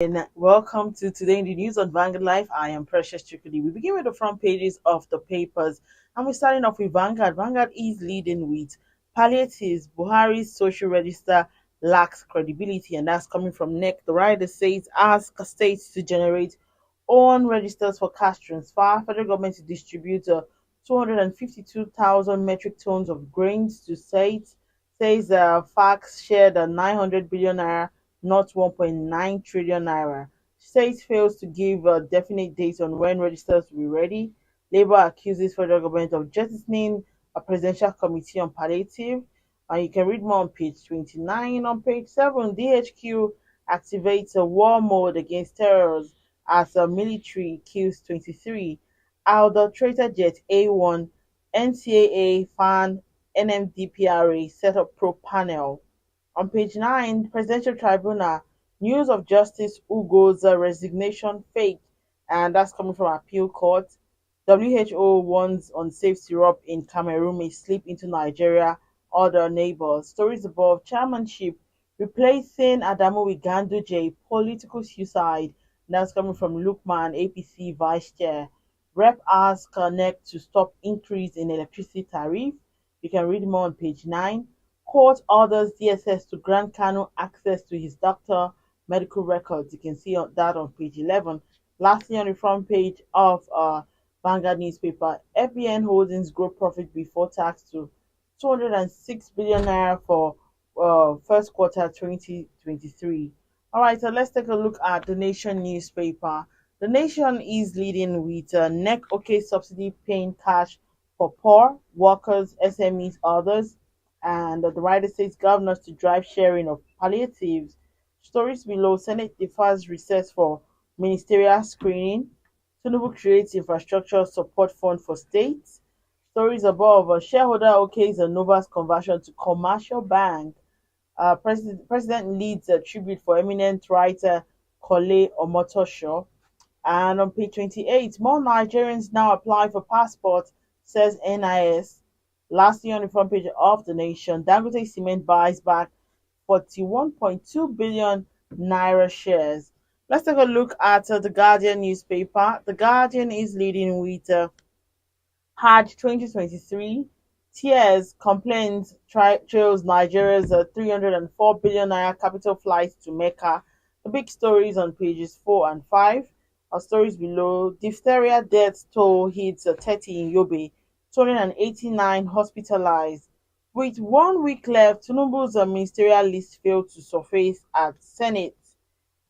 And welcome to Today in the News on Vanguard Life. I am Precious Chikudi. We begin with the front pages of the papers, and we're starting off with Vanguard. Vanguard is leading with Palliatives. Buhari's social register lacks credibility, and that's coming from NEC. The rider says ask states to generate own registers for cash transfer. Federal government to distribute 252,000 metric tons of grains to states. Says facts shared 900 billion naira, not 1.9 trillion naira. State fails to give a definite date on when registers will be ready. Labour accuses federal government of jettisoning a presidential committee on palliative. And you can read more on page 29. On page 7, DHQ activates a war mode against terrorists as a military kills 23. Adulterated jet A1, NCAA fan NMDPRA set up pro panel. On page 9, Presidential Tribunal, news of Justice Ugo's resignation fake, and that's coming from Appeal Court. WHO warns unsafe syrup in Cameroon may slip into Nigeria, other neighbors. Stories above chairmanship, replacing Adamu with Ganduje, political suicide. That's coming from Lukman, APC Vice-Chair. Rep asks NEC to stop increase in electricity tariff. You can read more on page 9. Court orders DSS to grant Kanu access to his doctor medical records. You can see that on page 11. Lastly, on the front page of Vanguard newspaper, FBN Holdings grow profit before tax to 206 billion naira for first quarter 2023. All right, so let's take a look at the Nation newspaper. The Nation is leading with NEC OK subsidy paying cash for poor workers, SMEs, others, and the writer says governors to drive sharing of palliatives. Stories below, Senate defers recess for ministerial screening. Tinubu creates infrastructure support fund for states. Stories above, shareholder okays Nova's conversion to commercial bank. President leads a tribute for eminent writer Kole Omotosho. And on page 28, more Nigerians now apply for passport, says NIS. Lastly, on the front page of the Nation, Dangote Cement buys back 41.2 billion naira shares. Let's take a look at the Guardian newspaper. The Guardian is leading with Hajj 2023. Tears complaints trails Nigeria's 304 billion naira capital flights to Mecca. The big stories on pages 4 and 5. Our stories below, diphtheria death toll hits 30 in Yobe, 289 hospitalized. With 1 week left, Tinubu's ministerial list failed to surface at Senate.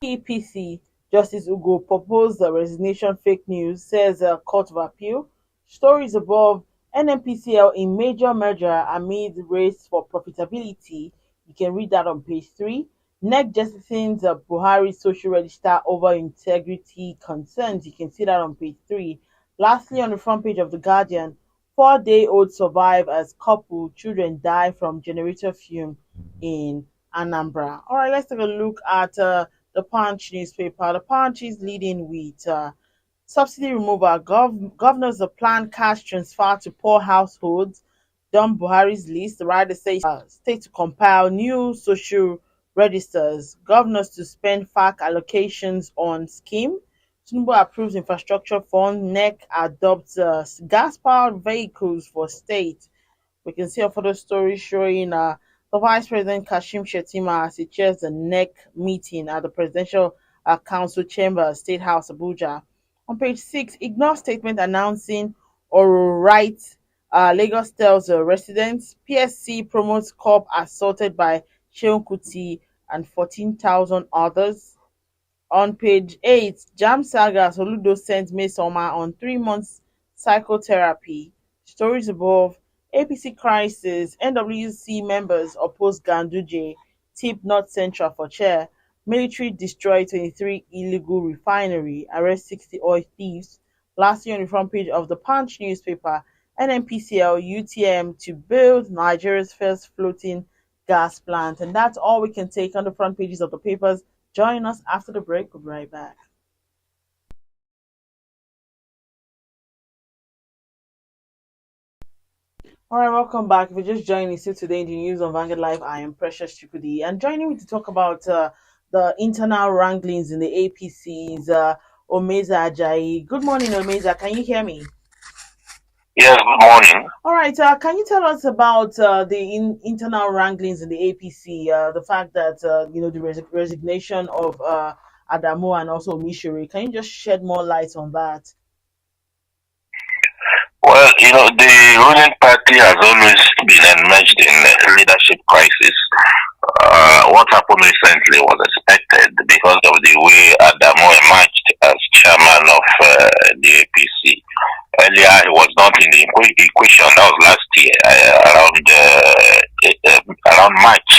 APC Justice Ugo proposed the resignation fake news, says Court of Appeal. Stories above, NNPCL in major merger amid race for profitability. You can read that on page 3. NEC jettisons Buhari social register over integrity concerns. You can see that on page 3. Lastly, on the front page of The Guardian, 4-day-old survive as couple children die from generator fume in Anambra. All right, let's take a look at the Punch newspaper. The Punch is leading with subsidy removal. Governors plan cash transfer to poor households. Dump Buhari's list. The rider says state to compile new social registers. Governors to spend FAC allocations on scheme. Tinubu approves infrastructure fund. NEC adopts gas-powered vehicles for state. We can see a photo story showing the Vice President Kashim Shettima as he chairs the NEC meeting at the Presidential Council Chamber, State House, Abuja. On page 6, ignore statement announcing oral rights. Lagos tells residents. PSC promotes cop assaulted by Sheun Kuti and 14,000 others. On page 8, Jam Saga Soludo sends Mesoma on 3 months psychotherapy. Stories above, APC crisis, NWC members oppose Ganduje, tip North Central for chair. Military destroy 23 illegal refinery, arrest 60 oil thieves. Lastly, on the front page of the Punch newspaper, NNPCL UTM to build Nigeria's first floating gas plant. And that's all we can take on the front pages of the papers. Join us after the break. We'll be right back. All right, welcome back. If you're just joining us today in the news on Vanguard Live, I am Precious Chikudi. And joining me to talk about the internal wranglings in the APCs. Omeza Ajayi. Good morning, Omeza. Can you hear me? Yes, good morning. All right. Can you tell us about the internal wranglings in the APC? The fact that the resignation of Adamu and also Mishiri. Can you just shed more light on that? Well, the ruling party has always been enmeshed in a leadership crisis. What happened recently was expected because of the way Adamu emerged as chairman of the APC. Earlier, he was not in the equation. That was last year, around March.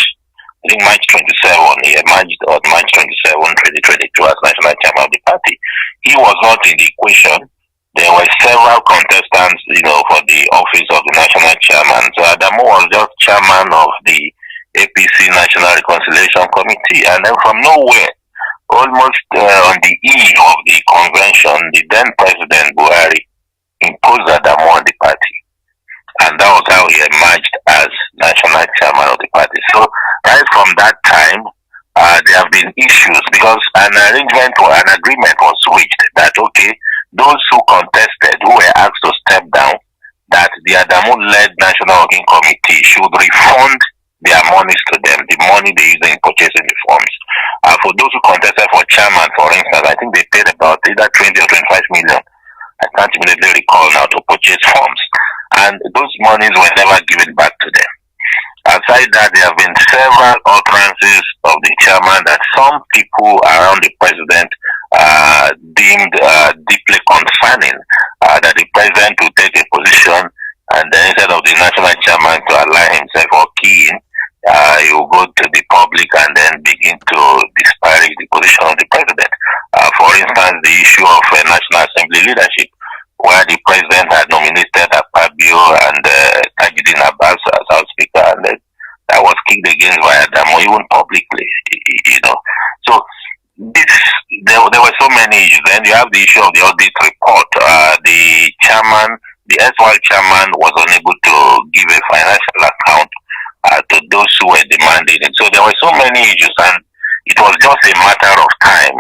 I think March 27, he emerged on March 27, 2022 as national chairman of the party. He was not in the equation. There were several contestants, for the office of the national chairman. So Adamu was just chairman of the APC National Reconciliation Committee. And then from nowhere, almost on the eve of the convention, the then President Buhari imposed Adamu on the party. And that was how he emerged as national chairman of the party. So right from that time, there have been issues because an agreement was reached that, okay, those who contested, who were asked to step down, that the Adamu-led National Working Committee should refund their monies to them, the money they used in purchasing the forms. For those who contested for chairman, for instance, I think they paid about either 20 or 25 million. I can't immediately recall now, to purchase forms. And those monies were never given back to them. Aside that, there have been several utterances of the chairman that some people around the president deemed deeply concerning, that the president would take a position and then instead of the national chairman to align himself or key in, he will go to the public and then begin to disparage the position of the president. For instance, the issue of National Assembly leadership, where the president had nominated Akpabio and Tajudeen Abbas as House Speaker, and that was kicked against by Adamu, even publicly, So there were so many issues. Then you have the issue of the audit report. The erstwhile chairman was unable to give a financial account to those who were demanding it. So there were so many issues, and it was just a matter of time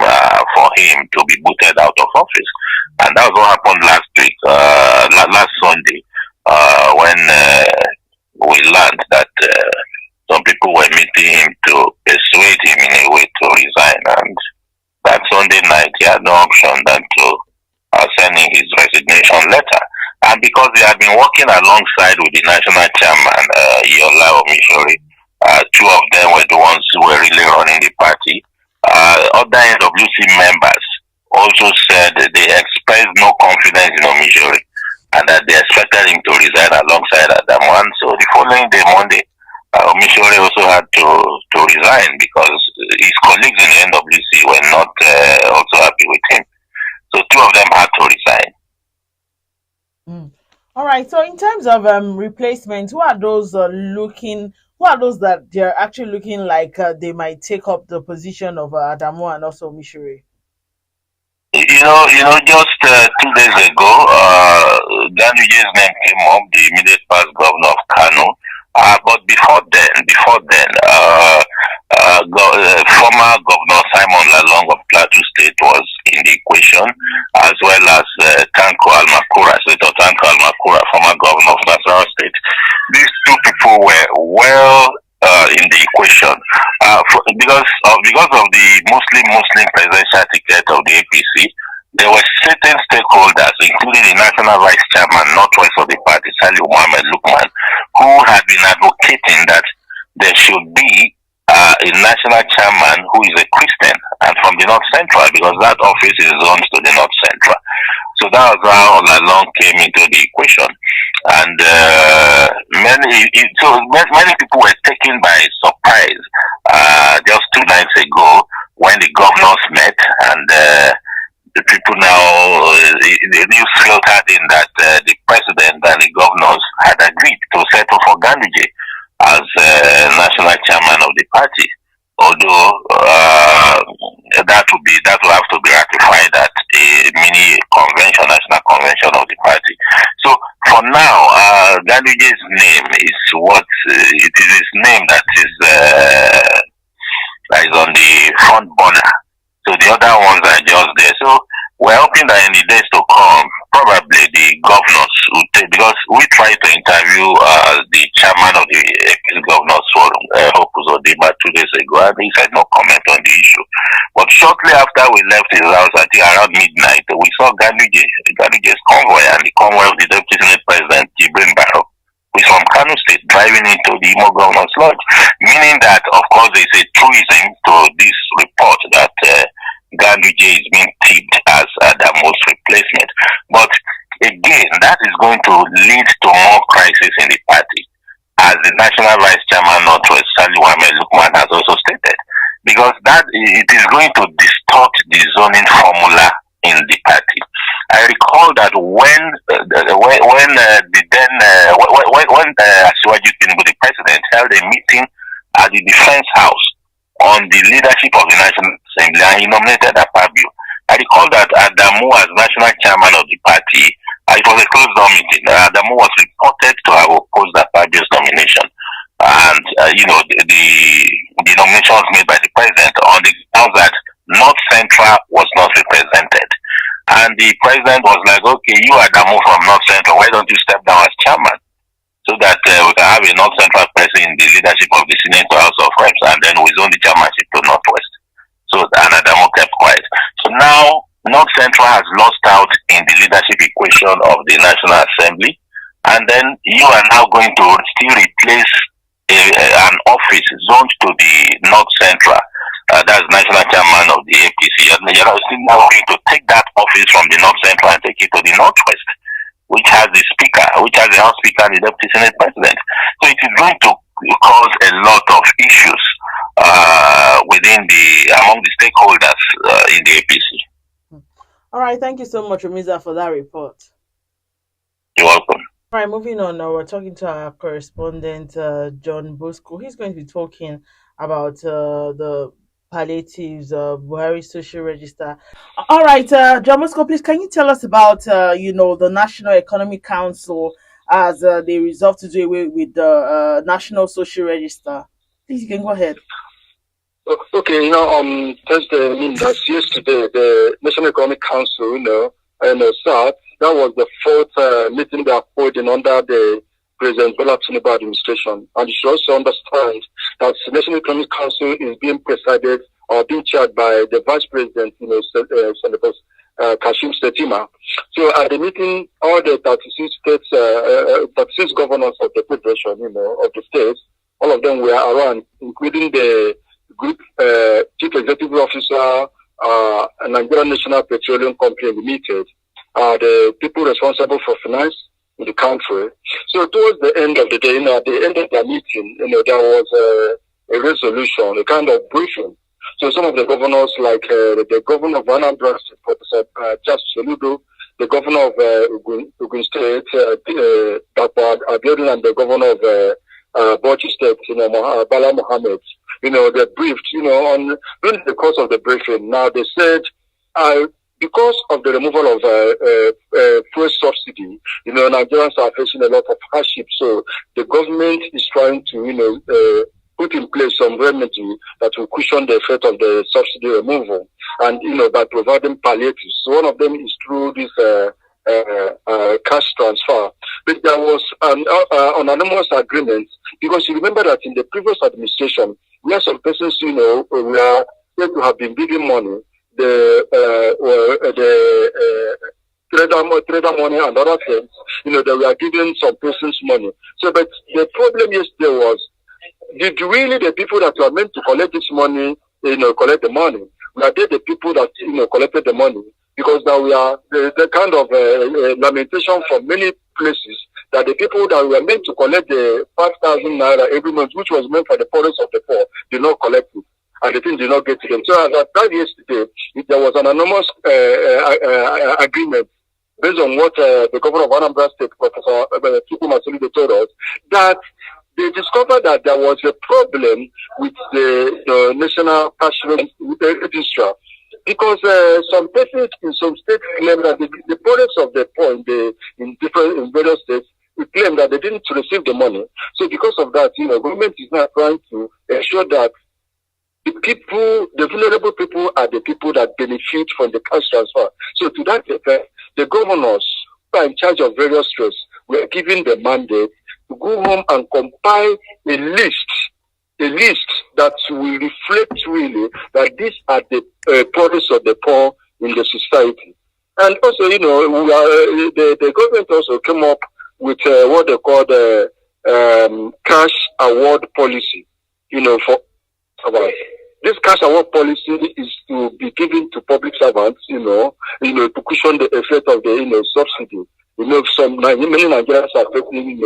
for him to be booted out of office. And that was what happened last week, last Sunday, when we learned that some people were meeting him to persuade him in a way to resign. And that Sunday night, he had no option than to send in his resignation letter. And because they had been working alongside with the national chairman, Yola Omishori, two of them were the ones who were really running the party. Other NWC members also said they expressed no confidence in Omishori and that they expected him to resign alongside Adamu. And so the following day, Monday, Omishori also had to resign because his colleagues in the NWC were not also happy with him. So two of them had to resign. All right. So in terms of replacements, who are those Who are those that they're actually looking like they might take up the position of Adamu and also Mishiri? Just 2 days ago, Ganduje's name came up, the immediate past governor of Kano. But before then, former Governor Simon Lalong of Plateau State was in the equation, as well as Tanko Almakura, Senator Tanko Almakura, former governor of Nasarawa State. These two people were well in the equation because of the Muslim presidential ticket of the APC. There were certain stakeholders, including the national vice chairman, northwest of the party, Salih Mohammed Lukman, who had been advocating that there should be a national chairman who is a Christian and from the North Central, because that office is zoned to the North Central. So that was how all along came into the equation. And many people were taken by surprise just 2 nights ago when the governors met, and the people now, the news filtered in that the president and the governors had agreed to settle for Ganduje as national chairman of the party. Although that will have to be ratified at a mini convention, national convention of the party. So for now, Ganduje's name is it is his name that is that is on the front burner. So the other ones are just there. So we're hoping that in the days to come, probably the governors will take, because we tried to interview the chairman of the APC Governors Forum, Hope Uzodimma, 2 days ago, and he said no comment on the issue. But shortly after we left his house, I think around midnight, we saw Ganduje's convoy and the convoy of the Deputy Senate President, Jibrin Barrow, who is from Kano State, driving into the Imo Governor's Lodge, meaning that, of course, there is a truism to this report that Ganduje is being tipped as Adamu's replacement. But again, that is going to lead to more crisis in the party, as the National Vice Chairman Northwest, Lukman, has also stated, because that it is going to distort the zoning formula in the party. I recall that when Asiwaju Tinubu, the president, held a meeting at the Defense House on the leadership of the National Assembly, and he nominated Akpabio. I recall that Adamu, as national chairman of the party, it was a closed door meeting. Adamu was reported to have opposed Akpabio's nomination, and the nomination was made by the president on the grounds that North Central was not represented. And the president was like, okay, you Adamu from North Central, why don't you step down as chairman? So that we can have a North Central person in the leadership of the Senate House of Reps, and then we zone the chairmanship to Northwest. So and Adamu kept quiet. So now North Central has lost out in the leadership equation of the National Assembly, and then you are now going to still replace an office zoned to the North Central. That's national chairman of the APC. And you're still now going to take that office from the North Central and take it to the Northwest, which has the speaker, which has the House Speaker and the Deputy Senate President. So it is going to cause a lot of issues among the stakeholders in the APC. All right, thank you so much, Umiza, for that report. You're welcome. All right, moving on now, we're talking to our correspondent, John Bosco. He's going to be talking about the Palliatives, Buhari Social Register. All right, John Bosco, please, can you tell us about, the National Economic Council as they resolve to do away with the National Social Register? Please, you can go ahead. Okay, Thursday, that's yesterday, the National Economic Council, SAT, that was the fourth meeting they are holding under the President Bola Tinubu administration. And you should also understand that the National Economic Council is being presided or being chaired by the Vice President, Senator Kashim Shettima. So at the meeting, all the 36 states, 36 governors of the federation, of the states, all of them were around, including the Group Chief Executive Officer, Nigerian National Petroleum Company Limited, the people responsible for finance in the country. So towards the end of the day, at the end of the meeting, there was a resolution, a kind of briefing. So some of the governors, like the governor of Anambra State, Professor Charles Soludo, the governor of Ogun State, Dr. Abiodun, and the governor of Bauchi State, Bala Mohammed, they briefed, on during the course of the briefing. Now they said, because of the removal of fuel subsidy, Nigerians are facing a lot of hardship. So the government is trying to, put in place some remedy that will cushion the effect of the subsidy removal, and by providing palliatives. So one of them is through this cash transfer. But there was an anonymous agreement, because you remember that in the previous administration, where some persons, were said to have been giving money, the trader money and other things, they were giving some persons money. So, but the problem yesterday was, did really the people that were meant to collect this money, collect the money? Were they the people that, collected the money? Because now we are the kind of lamentation from many places that the people that were meant to collect the 5,000 naira every month, which was meant for the poorest of the poor, did not collect it, and the thing did not get to them. So as I tried yesterday, there was an anonymous agreement based on what the governor of Anambra State, Professor Tuku Masolido, told us, that they discovered that there was a problem with the National Cash Register, because some persons in some states claim that the poorest of the poor in various states claim that they didn't receive the money. So because of that, government is now trying to ensure that the vulnerable people are the people that benefit from the cash transfer. So to that effect, the governors who are in charge of various states were given the mandate to go home and compile a list that will reflect really that these are the poorest of the poor in the society. And also, the government also came up with what they call the cash award policy, for about. This cash award policy is to be given to public servants, to cushion the effect of the, subsidy. Many Nigerians are facing,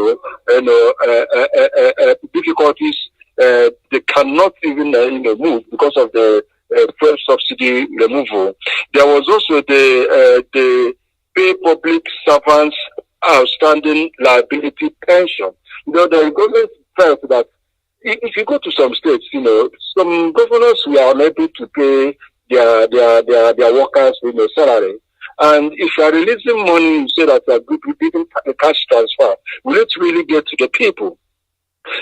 difficulties. They cannot even, move because of the fuel subsidy removal. There was also the pay public servants outstanding liability pension. The government felt that if you go to some states, some governors were unable to pay their workers, salary. And if you are releasing money, you say that you are giving a cash transfer, will it really get to the people?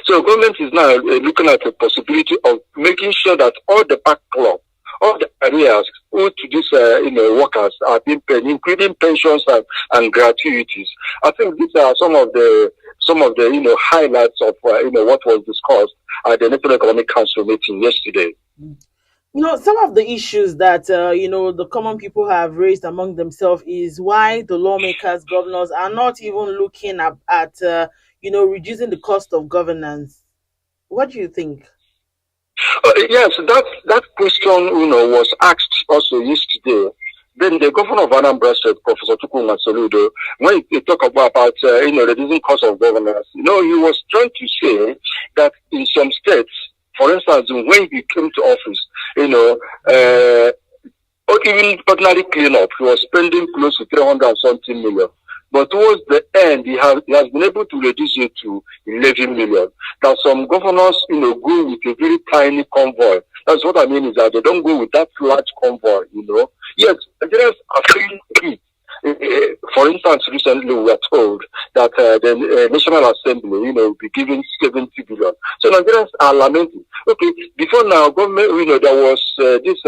So government is now looking at the possibility of making sure that all the backlog, all the arrears owed to these workers are being paid, including pensions and gratuities. I think these are some of the highlights of what was discussed at the National Economic Council meeting yesterday. Some of the issues that the common people have raised among themselves is why the lawmakers, governors are not even looking at reducing the cost of governance. What do you think? Yes, that question was asked also yesterday. Then the governor of Anambra State, Professor Chukwuma Soludo, when he talked about reducing cost of governance, he was trying to say that in some states, for instance, when he came to office, or even ordinary cleanup, he was spending close to 300 and something million. But towards the end, he has been able to reduce it to 11 million. Now, some governors, go with a very tiny convoy. That's what I mean is that they don't go with that large convoy, Yes, Nigerians are feeling it. For instance, recently we were told that the National Assembly, will be giving 70 billion. So Nigerians are lamenting. Okay, before now, government, there was this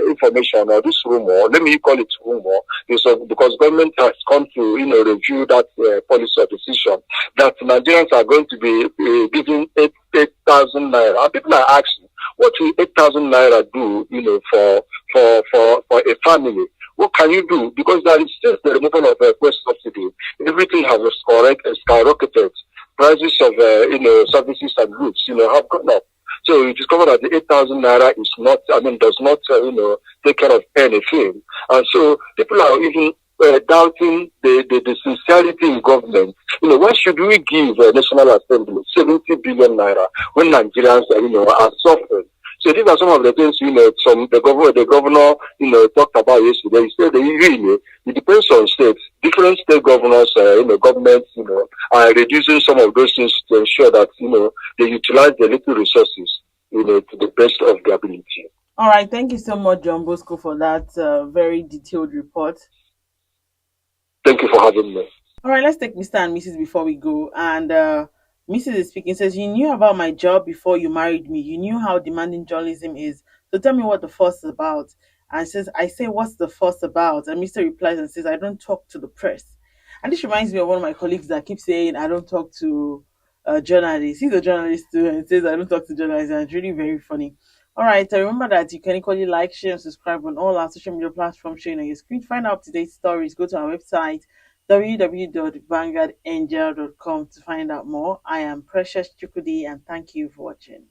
information or this rumor, let me call it rumor, because government has come to, review that policy or decision that Nigerians are going to be giving 8,000 naira. And people are asking, what will 8,000 naira do, for a family? What can you do? Because there is just the removal of a fuel subsidy. Everything has skyrocketed. Prices of, services and goods, have gone up. So you discover that the 8,000 naira is not, does not, take care of anything. And so people are even doubting the sincerity in government. Why should we give a National Assembly 70 billion naira when Nigerians, are suffering? So these are some of the things, the governor, talked about yesterday. He said that really, it depends on states. Different state governors, governments, are reducing some of those things to ensure that, they utilize the little resources, to the best of their ability. All right. Thank you so much, John Bosco, for that very detailed report. Thank you for having me. All right. Let's take Mr. and Mrs. before we go. And Mrs. is speaking, says, you knew about my job before you married me. You knew how demanding journalism is. So tell me what the fuss is about. And says, I say, what's the fuss about? And Mr. replies and says, I don't talk to the press. And this reminds me of one of my colleagues that keeps saying, I don't talk to journalists. He's a journalist too, and says, I don't talk to journalists. And it's really very funny. All right. Remember that you can equally like, share, and subscribe on all our social media platforms showing on your screen. To find out up-to-date stories, go to our website, www.vanguardangel.com to find out more. I am Precious Chukudi, and thank you for watching.